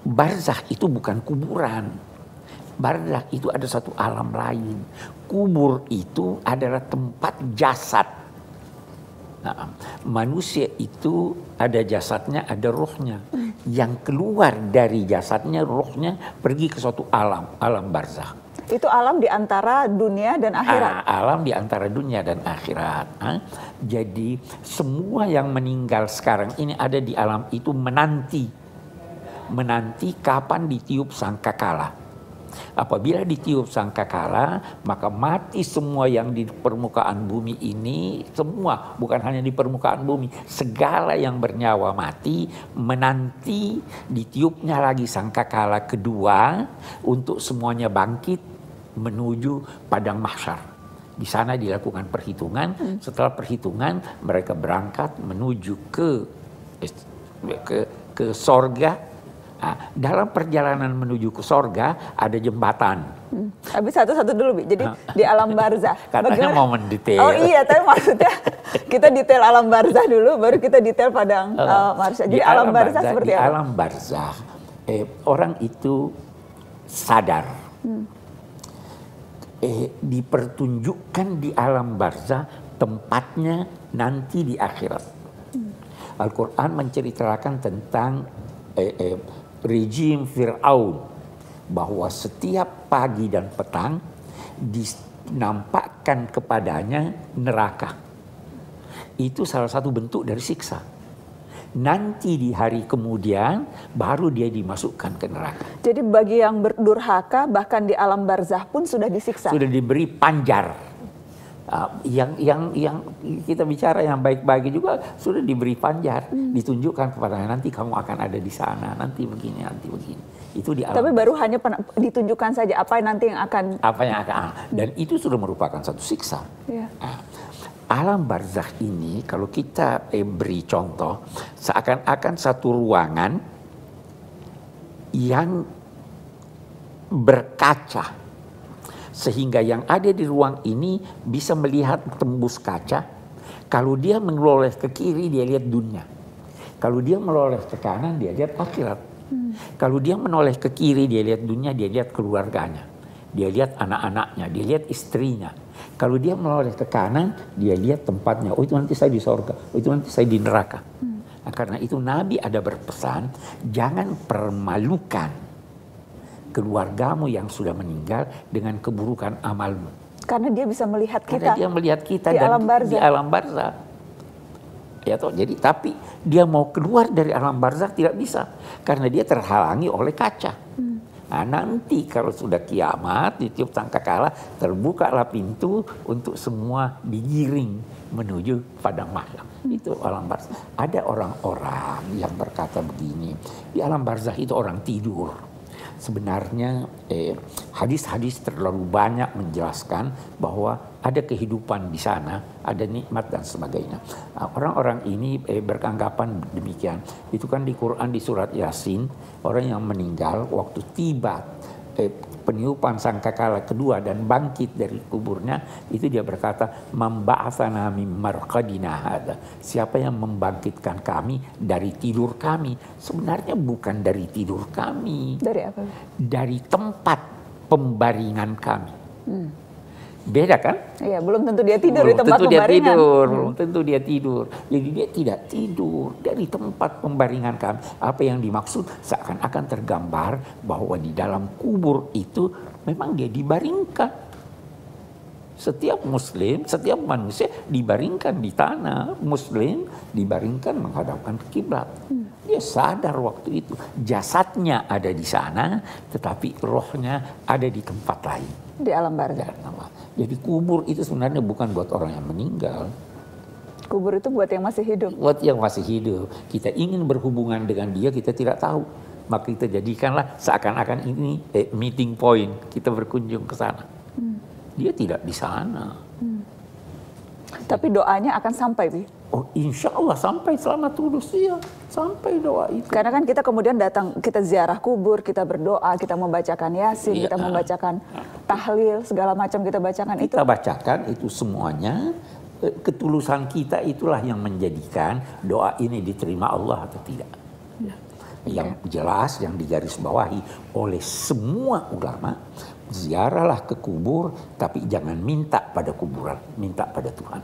Barzakh itu bukan kuburan. Barzakh itu ada satu alam lain. Kubur itu adalah tempat jasad. Nah, manusia itu ada jasadnya, ada ruhnya. Yang keluar dari jasadnya, ruhnya pergi ke suatu alam, alam barzakh. Itu alam di antara dunia dan akhirat. Alam di antara dunia dan akhirat. Jadi semua yang meninggal sekarang ini ada di alam itu menanti kapan ditiup sangkakala. Apabila ditiup sangkakala, maka mati semua yang di permukaan bumi ini, semua, bukan hanya di permukaan bumi, segala yang bernyawa mati menanti ditiupnya lagi sangkakala kedua untuk semuanya bangkit menuju padang mahsyar. Di sana dilakukan perhitungan, setelah perhitungan mereka berangkat menuju ke sorga. Nah, dalam perjalanan menuju ke sorga ada jembatan. Habis satu-satu dulu, Bi. Jadi di alam barzakh. Katanya mau mendetail. Oh iya, tapi maksudnya kita detail alam barzakh dulu, baru kita detail padang mahsyar. Jadi alam barzakh seperti apa? Di alam barzakh, orang itu sadar. Dipertunjukkan di alam barzakh tempatnya nanti di akhirat. Al-Quran menceritakan tentang rejim Fir'aun, bahwa setiap pagi dan petang dinampakkan kepadanya neraka. Itu salah satu bentuk dari siksa. Nanti di hari kemudian baru dia dimasukkan ke neraka. Jadi bagi yang berdurhaka bahkan di alam barzakh pun sudah disiksa. Sudah diberi panjar. Yang kita bicara yang baik-baik juga sudah diberi panjar, ditunjukkan kepada nanti kamu akan ada di sana, nanti begini, nanti begini. Itu di alam. Tapi baru hanya ditunjukkan saja apa nanti yang akan. Apa yang akan. Dan itu sudah merupakan satu siksa. Ya. Alam barzakh ini kalau kita beri contoh, seakan-akan satu ruangan yang berkaca. Sehingga yang ada di ruang ini bisa melihat tembus kaca. Kalau dia menoleh ke kiri, dia lihat dunia. Kalau dia menoleh ke kanan, dia lihat akhirat. Kalau dia menoleh ke kiri, dia lihat dunia, dia lihat keluarganya. Dia lihat anak-anaknya, dia lihat istrinya. Kalau dia menoleh ke kanan, dia lihat tempatnya. Oh, itu nanti saya di sorga. Oh, itu nanti saya di neraka. Nah, karena itu Nabi ada berpesan, jangan permalukan keluargamu yang sudah meninggal dengan keburukan amalmu. Karena dia bisa melihat kita. Karena dia melihat kita di alam barzakh. Di alam barzakh. Ya toh, jadi tapi dia mau keluar dari alam barzakh tidak bisa karena dia terhalangi oleh kaca. Nah, nanti kalau sudah kiamat ditiup sangkakala, terbukalah pintu untuk semua digiring menuju padang mahsyar. Itu alam barzakh. Ada orang-orang yang berkata begini, di alam barzakh itu orang tidur. Sebenarnya hadis-hadis terlalu banyak menjelaskan bahwa ada kehidupan di sana, ada nikmat dan sebagainya. Orang-orang ini beranggapan demikian. Itu kan di Quran di surat Yasin, orang yang meninggal waktu tiba peniupan sangkakala kedua dan bangkit dari kuburnya, itu dia berkata, "Mamba'atsana mim marqadina hadza." Siapa yang membangkitkan kami dari tidur kami? Sebenarnya bukan dari tidur kami. Dari apa? Dari tempat pembaringan kami. Beda kan? Iya, belum tentu dia tidur di tempat pembaringan. Belum tentu dia tidur. Jadi dia tidak tidur dari tempat pembaringan kami. Apa yang dimaksud? Seakan-akan tergambar bahwa di dalam kubur itu memang dia dibaringkan. Setiap muslim, setiap manusia dibaringkan di tanah. Muslim dibaringkan menghadapkan ke kiblat. Dia sadar waktu itu jasadnya ada di sana, tetapi rohnya ada di tempat lain. Di alam barzakh. Jadi kubur itu sebenarnya bukan buat orang yang meninggal. Kubur itu buat yang masih hidup. Buat yang masih hidup. Kita ingin berhubungan dengan dia, kita tidak tahu. Maka kita jadikanlah seakan-akan ini meeting point. Kita berkunjung ke sana. Dia tidak di sana. Tapi doanya akan sampai, Bi. Oh, insya Allah sampai selamat tulus ya, sampai doa itu. Karena kan kita kemudian datang, kita ziarah kubur, kita berdoa, kita membacakan Yasin, kita membacakan tahlil, segala macam kita bacakan itu. Kita bacakan itu semuanya, ketulusan kita itulah yang menjadikan doa ini diterima Allah atau tidak. yang jelas, yang digarisbawahi oleh semua ulama, ziarahlah ke kubur, tapi jangan minta pada kuburan, minta pada Tuhan.